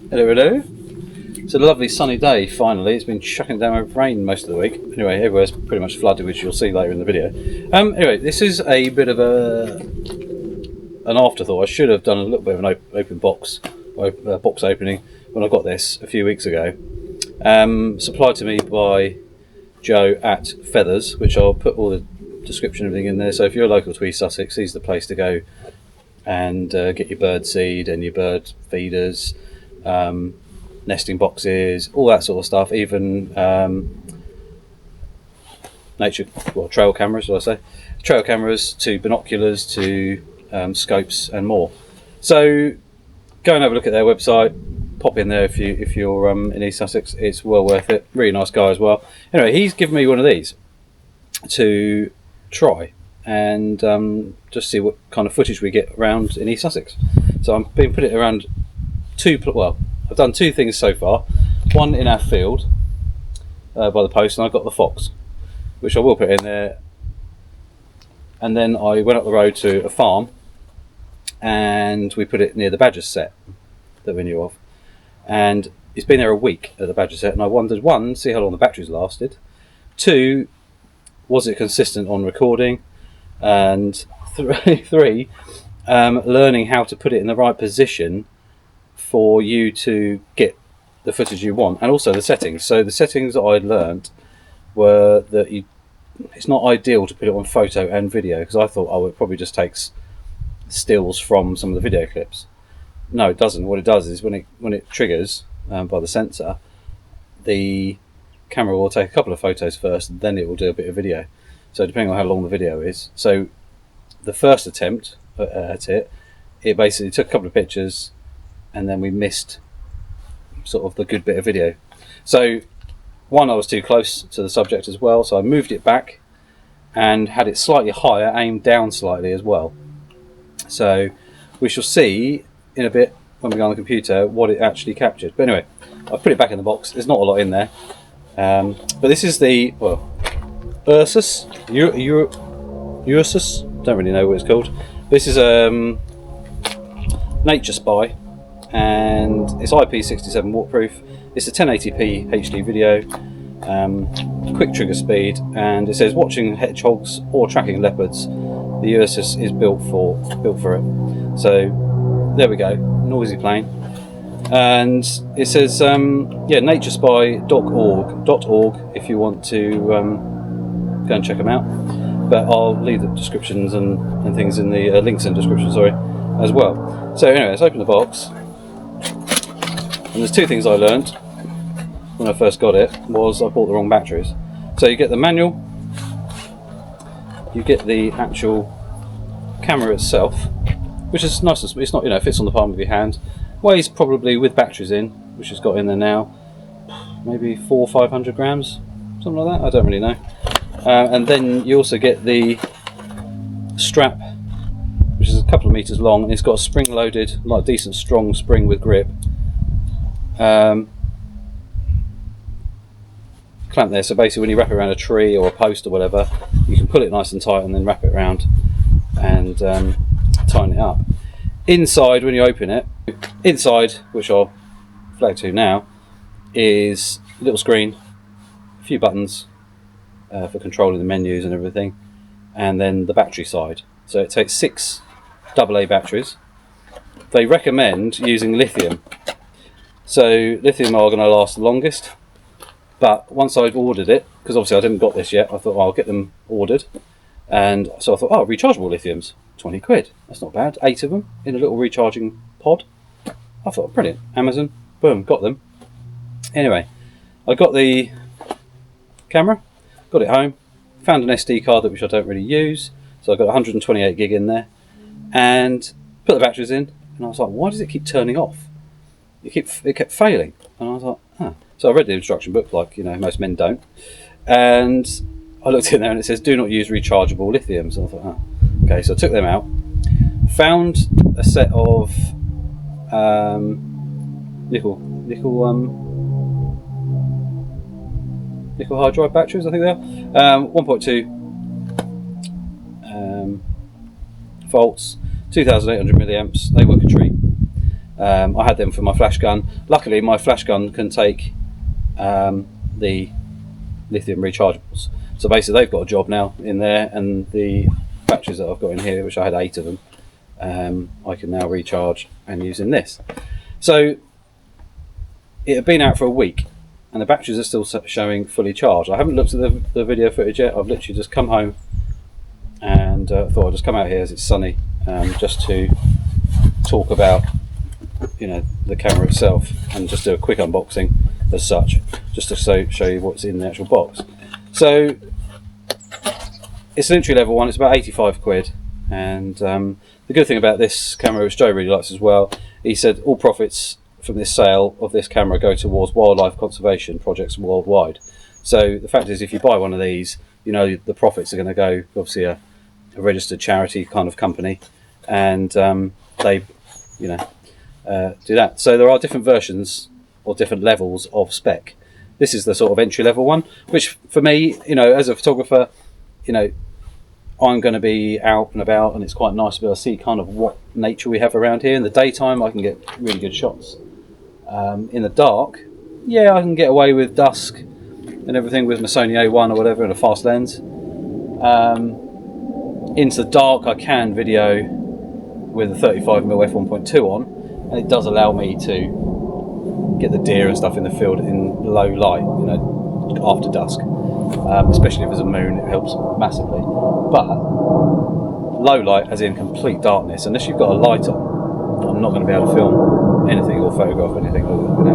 Hello, hello. It's a lovely sunny day finally. It's been chucking down with rain most of the week. Anyway, everywhere's pretty much flooded, which you'll see later in the video. Anyway, this is a bit of an afterthought. I should have done a little bit of an open box opening when I got this a few weeks ago. Supplied to me by Joe at Feathers, which I'll put all the description and everything in there. So if you're local to East Sussex, he's the place to go and get your bird seed and your bird feeders, nesting boxes, all that sort of stuff, even trail cameras, should I say? Trail cameras to binoculars to scopes and more. So go and have a look at their website. Pop in there if you're in East Sussex. It's well worth it. Really nice guy as well. Anyway, he's given me one of these to try and just see what kind of footage we get around in East Sussex. So I've been putting it around I've done two things so far. One in our field by the post, and I've got the fox, which I will put in there. And then I went up the road to a farm and we put it near the badger set that we knew of. And it's been there a week at the badger set, and I wondered, one, see how long the batteries lasted, two, was it consistent on recording, and three, learning how to put it in the right position for you to get the footage you want, and also the settings. So the settings that I'd learned were that it's not ideal to put it on photo and video, because I thought, it probably just takes stills from some of the video clips. No, it doesn't. What it does is when it triggers by the sensor, the camera will take a couple of photos first, and then it will do a bit of video. So depending on how long the video is. So the first attempt at it basically took a couple of pictures, and then we missed sort of the good bit of video. So one, I was too close to the subject as well, so I moved it back and had it slightly higher, aimed down slightly as well. So we shall see in a bit when we go on the computer what it actually captured. But anyway, I've put it back in the box. There's not a lot in there. But this is the Ursus. Ursus? Don't really know what it's called. This is Nature Spy, and it's IP67 waterproof. It's a 1080p HD video, quick trigger speed, and it says watching hedgehogs or tracking leopards. The Ursus is built for it. So there we go, noisy plane. And it says naturespy.org if you want to go and check them out. But I'll leave the descriptions and things in the links in the description, as well. So anyway, let's open the box. And there's two things I learned when I first got it. Was I bought the wrong batteries. So you get the manual, you get the actual camera itself, which is nice. It's not, fits on the palm of your hand. Weighs probably, with batteries in, which it's got in there now, maybe 400 or 500 grams, something like that. I don't really know. And then you also get the strap, which is a couple of meters long, and it's got a spring-loaded, like decent strong spring with grip. Clamp there, so basically when you wrap it around a tree or a post or whatever, you can pull it nice and tight and then wrap it around and tighten it up. Inside, when you open it, which I'll flag to now, is a little screen, a few buttons for controlling the menus and everything, and then the battery side. So it takes 6 AA batteries. They recommend using lithium. So lithium are going to last the longest, but once I've ordered it, because obviously I didn't got this yet, I thought, I'll get them ordered. And so I thought, rechargeable lithiums, 20 quid, that's not bad. 8 of them in a little recharging pod. I thought, brilliant. Amazon, boom, got them. Anyway, I got the camera, got it home, found an SD card which I don't really use, so I got 128 gig in there, and put the batteries in, and I was like, why does it keep turning off? It kept failing, and I was like, So I read the instruction book, like most men don't, and I looked in there and it says do not use rechargeable lithiums, and I thought, okay. So I took them out, found a set of nickel hydride batteries, I think they are, 1.2 volts, 2,800 milliamps. They work a treat. I had them for my flash gun. Luckily my flash gun can take the lithium rechargeables, so basically they've got a job now in there, and the batteries that I've got in here, which I had 8 of them, I can now recharge and use in this. So it had been out for a week and the batteries are still showing fully charged. I haven't looked at the video footage yet. I've literally just come home and thought I'd just come out here as it's sunny, just to talk about, you know, the camera itself, and just do a quick unboxing as such, just to show you what's in the actual box. So it's an entry level one. It's about 85 quid, and the good thing about this camera, which Joe really likes as well, he said all profits from this sale of this camera go towards wildlife conservation projects worldwide. So the fact is, if you buy one of these, you know the profits are going to go, obviously a registered charity kind of company, and they, you know, do that. So there are different versions or different levels of spec. This is the sort of entry level one, which for me, you know, as a photographer, you know, I'm going to be out and about, and it's quite nice to be able to see kind of what nature we have around here. In the daytime I can get really good shots. In the dark, yeah, I can get away with dusk and everything with my Sony A1 or whatever and a fast lens. Into the dark I can video with a 35mm f1.2 on, and it does allow me to get the deer and stuff in the field in low light, you know, after dusk. Especially if there's a moon, it helps massively. But low light, as in complete darkness, unless you've got a light on, I'm not going to be able to film anything or photograph anything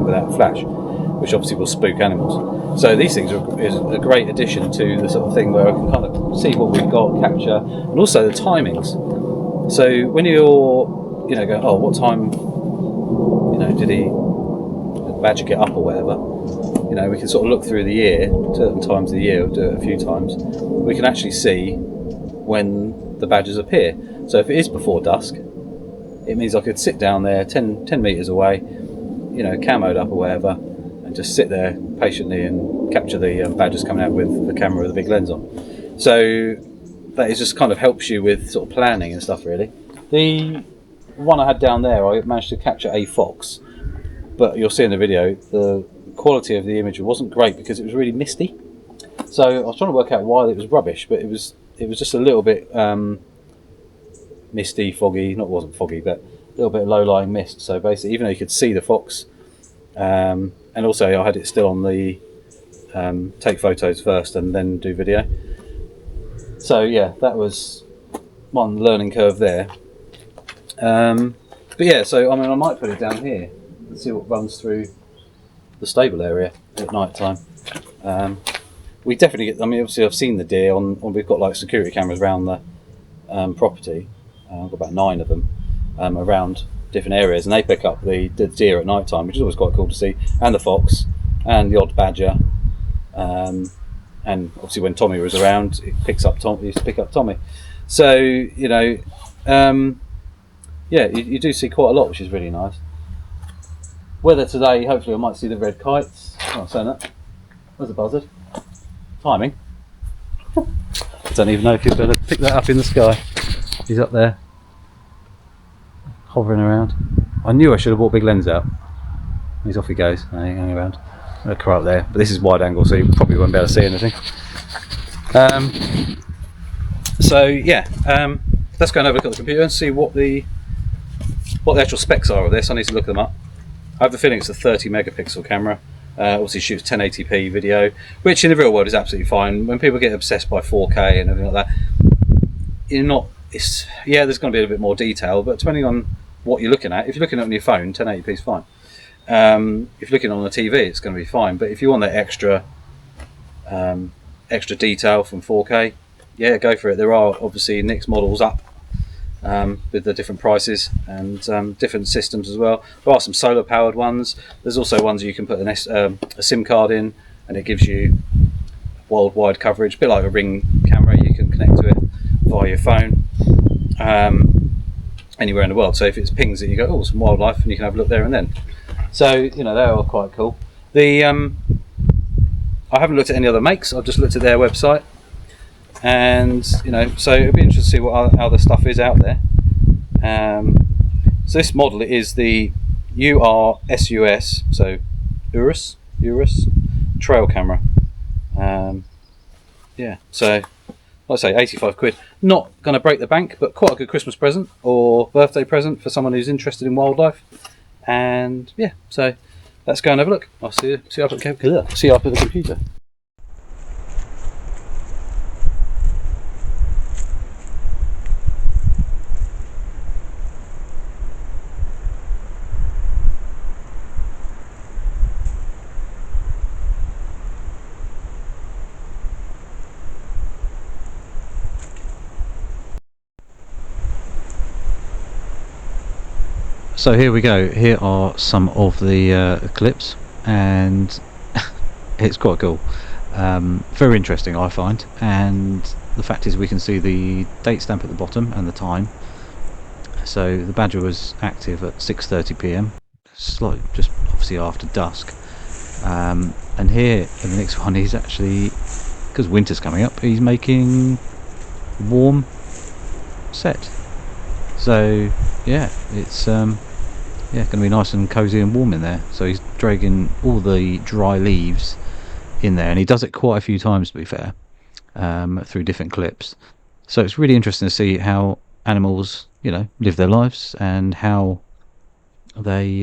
without flash, which obviously will spook animals. So these things is a great addition to the sort of thing where I can kind of see what we've got, capture, and also the timings. So when you're, you know, going, oh, what time, you know, did the badger get up or whatever, you know, we can sort of look through the year, certain times of the year, we'll do it a few times, we can actually see when the badgers appear. So if it is before dusk, it means I could sit down there 10 metres away, you know, camoed up or whatever, and just sit there patiently and capture the badgers coming out with the camera with a big lens on. So that is just kind of helps you with sort of planning and stuff, really. The one I had down there, I managed to capture a fox, but you'll see in the video the quality of the image wasn't great because it was really misty. So I was trying to work out why it was rubbish, but it was just a little bit misty, foggy. Not wasn't foggy, but a little bit of low-lying mist. So basically, even though you could see the fox, and also I had it still on the take photos first and then do video. So yeah, that was one learning curve there. But yeah, so I mean, I might put it down here and see what runs through the stable area at night time. We definitely get, I mean, obviously I've seen the deer on we've got like security cameras around the property. I've got about 9 of them around different areas, and they pick up the deer at night time, which is always quite cool to see, and the fox and the odd badger, and obviously when Tommy was around, it used to pick up Tommy. So you know, yeah, you do see quite a lot, which is really nice. Weather today, hopefully I might see the red kites. Oh, saying that. There's a buzzard. Timing. I don't even know if you'll be able to pick that up in the sky. He's up there, hovering around. I knew I should have brought a big lens out. He's off he goes, hanging around. I'll cry up there, but this is wide angle, so you probably won't be able to see anything. So yeah, let's go and have a look at the computer and see what the actual specs are of this. I need to look them up. I have a feeling it's a 30 megapixel camera. Obviously shoots 1080p video, which in the real world is absolutely fine. When people get obsessed by 4K and everything like that, you're not. Yeah, there's going to be a bit more detail, but depending on what you're looking at, if you're looking at it on your phone, 1080p is fine. If you're looking on the TV, it's going to be fine. But if you want that extra detail from 4K, yeah, go for it. There are obviously next models up with the different prices and different systems as well. There are some solar powered ones. There's also ones you can put a SIM card in, and it gives you worldwide coverage, a bit like a Ring camera. You can connect to it via your phone anywhere in the world. So if it's pings that you go, oh, some wildlife, and you can have a look there and then. So you know, they are quite cool. I haven't looked at any other makes. I've just looked at their website, and you know, so it'll be interesting to see what other stuff is out there. So this model is the URSUS, so Urus trail camera. Yeah, so like I say, 85 quid. Not going to break the bank, but quite a good Christmas present or birthday present for someone who's interested in wildlife. And yeah, so let's go and have a look. I'll see you up at the computer. So here we go. Here are some of the clips, and it's quite cool. Very interesting, I find. And the fact is, we can see the date stamp at the bottom and the time. So the badger was active at 6:30 p.m. Slightly, just obviously after dusk. And here in the next one, he's actually, because winter's coming up, he's making warm set. So yeah, it's yeah, going to be nice and cozy and warm in there. So he's dragging all the dry leaves in there, and he does it quite a few times, to be fair, through different clips. So it's really interesting to see how animals, live their lives and how they,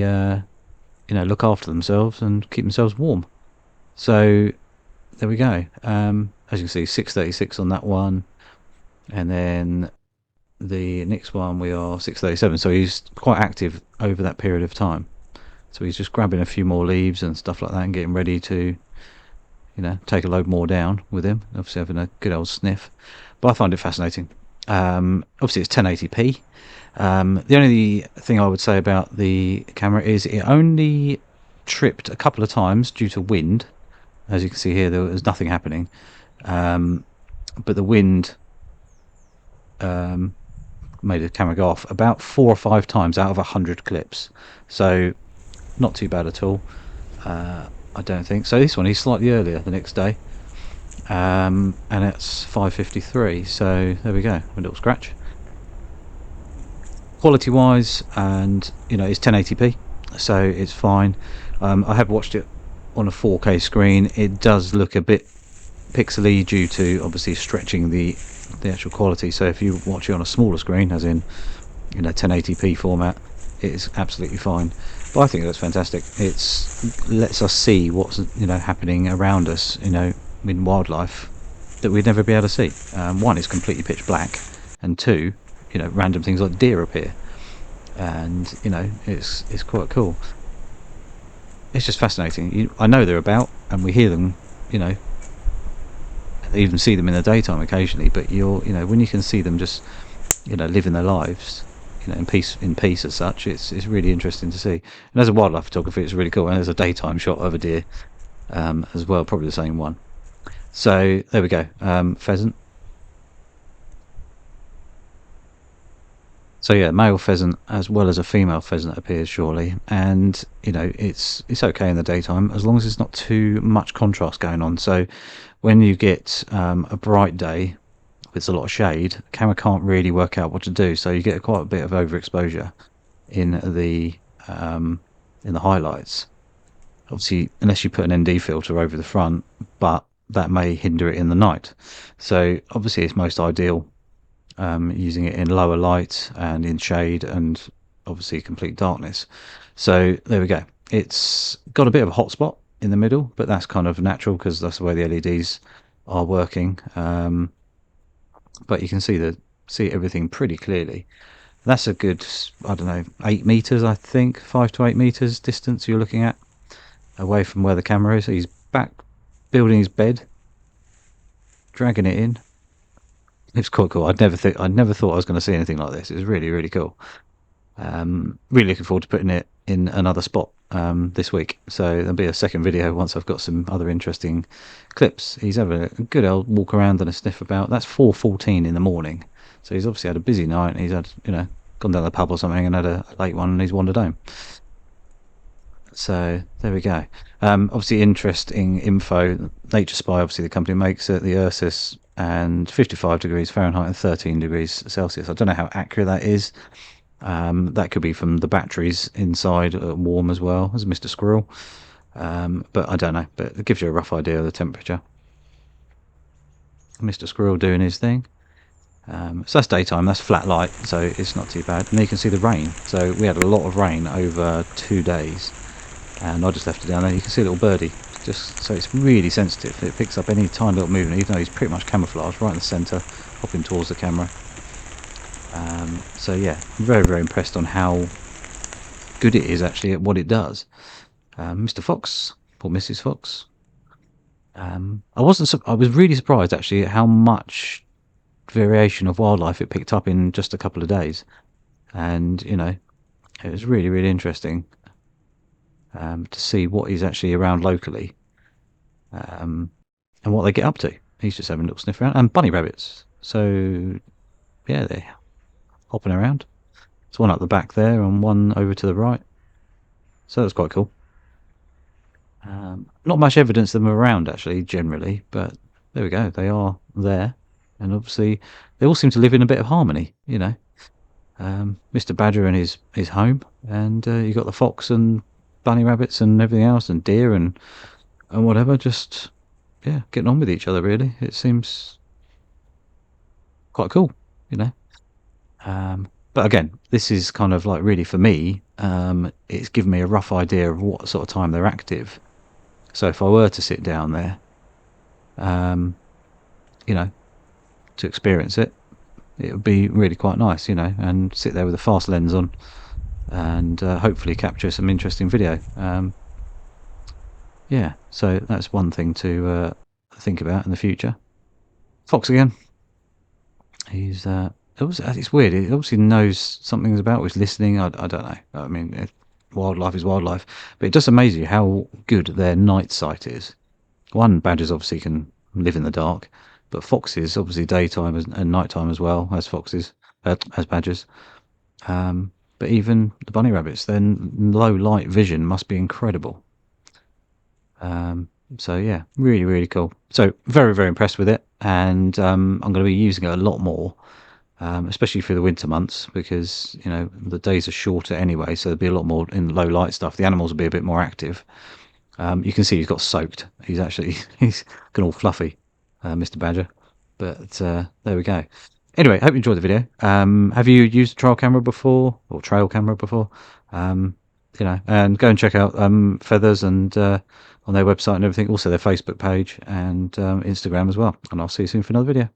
look after themselves and keep themselves warm. So there we go. As you can see, 6:36 on that one, and then the next one we are 6:37. So he's quite active over that period of time. So he's just grabbing a few more leaves and stuff like that and getting ready to, take a load more down with him. Obviously having a good old sniff. But I find it fascinating. Obviously it's 1080p. The only thing I would say about the camera is it only tripped a couple of times due to wind. As you can see here, there was nothing happening. But the wind made the camera go off about 4 or 5 times out of 100 clips. So not too bad at all, I don't think. So this one is slightly earlier the next day, and it's 5:53. So there we go, a little scratch. Quality wise, and it's 1080p, so it's fine. I have watched it on a 4K screen. It does look a bit pixely due to obviously stretching the actual quality. So if you watch it on a smaller screen, as in 1080p format, it is absolutely fine. But I think that's fantastic. It lets us see what's happening around us, in wildlife that we'd never be able to see. One, it's completely pitch black, and two, random things like deer appear, and it's quite cool. It's just fascinating. I know they're about, and we hear them, even see them in the daytime occasionally. But when you can see them just living their lives in peace as such, it's really interesting to see. And as a wildlife photographer, it's really cool. And there's a daytime shot of a deer as well, probably the same one. So there we go. Pheasant. So yeah, male pheasant as well as a female pheasant appears surely, and it's okay in the daytime as long as there's not too much contrast going on. So when you get a bright day, it's a lot of shade, the camera can't really work out what to do, so you get quite a bit of overexposure in the highlights. Obviously, unless you put an ND filter over the front, but that may hinder it in the night. So obviously, it's most ideal using it in lower light and in shade and obviously complete darkness. So there we go. It's got a bit of a hot spot in the middle, but that's kind of natural because that's the way the LEDs are working. But you can see everything pretty clearly. That's a good, I don't know, 8 meters, I think, 5 to 8 meters distance you're looking at away from where the camera is. He's back building his bed, dragging it in. It's quite cool. I never thought I was going to see anything like this. It's really, really cool. Really looking forward to putting it in another spot this week. So there'll be a second video once I've got some other interesting clips. He's having a good old walk around and a sniff about. That's 4:14 in the morning. So he's obviously had a busy night. And he's had, gone down the pub or something and had a late one, and he's wandered home. So there we go. Obviously interesting info. Nature Spy, obviously the company makes it, the Ursus, and 55 degrees Fahrenheit and 13 degrees Celsius. I don't know how accurate that is. That could be from the batteries inside warm as well as Mr. Squirrel. But I don't know. But it gives you a rough idea of the temperature. Mr. Squirrel doing his thing. So that's daytime, that's flat light, so it's not too bad. And then you can see the rain. So we had a lot of rain over 2 days, and I just left it down there. You can see a little birdie, just so it's really sensitive. It picks up any tiny little movement, even though he's pretty much camouflaged right in the centre, hopping towards the camera. So yeah, very, very impressed on how good it is actually at what it does. Mr. Fox, or Mrs. Fox. I was really surprised actually at how much variation of wildlife it picked up in just a couple of days. And it was really, really interesting to see what is actually around locally, and what they get up to. He's just having a little sniff around. And bunny rabbits, so yeah, they're hopping around. There's one up the back there and one over to the right, so that's quite cool. Not much evidence of them around actually generally, but there we go, they are there. And obviously they all seem to live in a bit of harmony. Mr. Badger and his home, and you got the fox and bunny rabbits and everything else, and deer and whatever, just yeah, getting on with each other. Really, it seems quite cool, you know. But again, this is kind of like really for me. It's given me a rough idea of what sort of time they're active. So if I were to sit down there, um, to experience it, it would be really quite nice, and sit there with a fast lens on, and hopefully capture some interesting video. Yeah, so that's one thing to think about in the future. Fox again. It's weird. It obviously knows something's about. He's listening. I don't know. I mean, wildlife is wildlife, but it just amazes you how good their night sight is. One, badgers obviously can live in the dark, but foxes obviously daytime and nighttime as well as foxes, as badgers. But even the bunny rabbits, their low light vision must be incredible. So yeah, really, really cool. So very, very impressed with it, and I'm going to be using it a lot more, especially through the winter months, because the days are shorter anyway, so there'll be a lot more in low light stuff. The animals will be a bit more active. You can see he's got soaked. He's gone all fluffy, Mr. Badger. But there we go. Anyway, hope you enjoyed the video. Have you used a trail camera before, or trail camera before? And go and check out Feathers and on their website and everything. Also their Facebook page and Instagram as well. And I'll see you soon for another video.